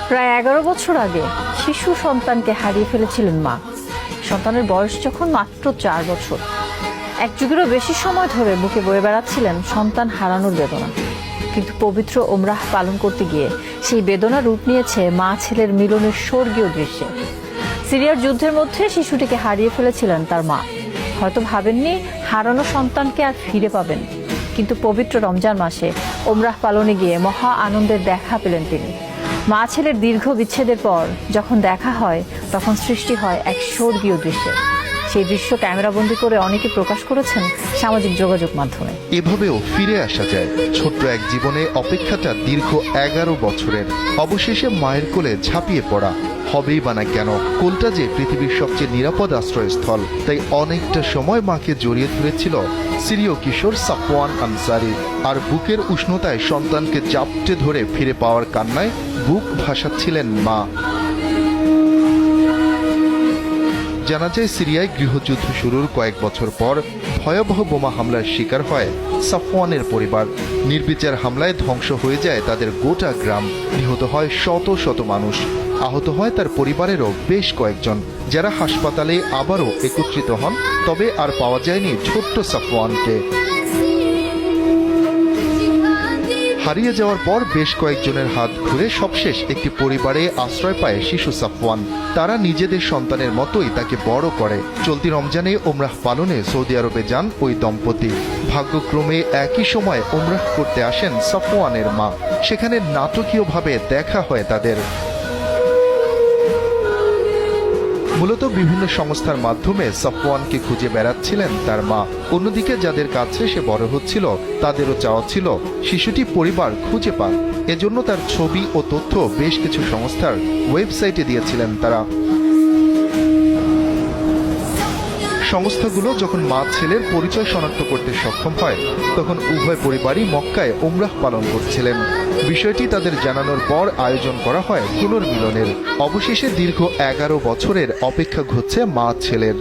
প্রায় 11 বছর আগে শিশু সন্তানকে হারিয়ে ফেলেছিলেন মা। সন্তানের বয়স যখন মাত্র 4 বছর। এক যুগেরও বেশি সময় ধরে বুকে বয়ে বেড়াচ্ছিলেন সন্তান হারানোর বেদনা। কিন্তু পবিত্র ওমরাহ পালন করতে গিয়ে সেই বেদনা রূপ নিয়েছে মা ছেলের মিলনের স্বর্গীয় দৃশ্যে। সিরিয়ার যুদ্ধের মধ্যে শিশুটিকে হারিয়ে ফেলেছিলেন তার মা। হয়তো ভাবেননি হারানো সন্তানকে আর ফিরে পাবেন, কিন্তু পবিত্র রমজান মাসে ওমরাহ পালনে গিয়ে মহা আনন্দের দেখা পেলেন তিনি। মা ছেলের দীর্ঘ বিচ্ছেদের পর যখন দেখা হয়, তখন সৃষ্টি হয় এক স্বর্গীয় দৃশ্যে। সেই দৃশ্য ক্যামেরাবন্দি করে অনেকে প্রকাশ করেছেন সামাজিক যোগাযোগ মাধ্যমে। এভাবেও ফিরে আসা যায়। ছোট্ট এক জীবনে অপেক্ষাটা দীর্ঘ 11 বছরের। অবশেষে মায়ের কোলে ঝাঁপিয়ে পড়া হবেই বা না কেন, কোলটা যে পৃথিবীর সবচেয়ে নিরাপদ আশ্রয়স্থল, তাই অনেকটা সময় মাকে জড়িয়ে ধরেছিল সিরীয় কিশোর সাফওয়ান আনসারি। আর বুকের উষ্ণতায় সন্তানকে জাপটে ধরে ফিরে পাওয়ার কান্নায় বুক ভাসাচ্ছিলেন মা। জানা যায়, সিরিয়ায় গৃহযুদ্ধ শুরুর কয়েক বছর পর ভয়াবহ বোমা হামলার শিকার হয় সাফওয়ানের পরিবার। নির্বিচার হামলায় ধ্বংস হয়ে যায় তাদের গোটা গ্রাম। নিহত হয় শত শত মানুষ, আহত হয় তার পরিবারেরও বেশ কয়েকজন, যারা হাসপাতালে আবারও একত্রিত হন। তবে আর পাওয়া যায়নি ছোট্ট সাফওয়ানকে। হারিয়ে যাওয়ার পর বেশ কয়েকজনের হাত ঘুরে সবশেষ একটি পরিবারে আশ্রয় পায় শিশু সাফওয়ান। তারা নিজেদের সন্তানের মতোই তাকে বড় করে। চলতি রমজানে ওমরাহ পালনে সৌদি আরবে যান ওই দম্পতি। ভাগ্যক্রমে একই সময় ওমরাহ করতে আসেন সাফওয়ানের মা। সেখানে নাটকীয়ভাবে দেখা হয় তাদের। মূলত বিভিন্ন সংস্থার মাধ্যমে সাফওয়ানকে খুঁজে বেড়াচ্ছিলেন তার মা। অন্যদিকে যাদের কাছে সে বড় হচ্ছিল, তাদেরও চাওয়া ছিল শিশুটি পরিবার খুঁজে পাক। এজন্য তার ছবি ও তথ্য বেশ কিছু সংস্থার ওয়েবসাইটে দিয়েছিলেন তারা। সংস্থাগুলো যখন মা ছেলের পরিচয় শনাক্ত করতে সক্ষম হয়, তখন উভয় পরিবারই মক্কায় ওমরাহ পালন করছিলেন। বিষয়টি তাদের জানানোর পর আয়োজন করা হয় পুনর্মিলনের। অবশেষে দীর্ঘ 11 বছরের অপেক্ষা ঘুরছে মা ছেলের।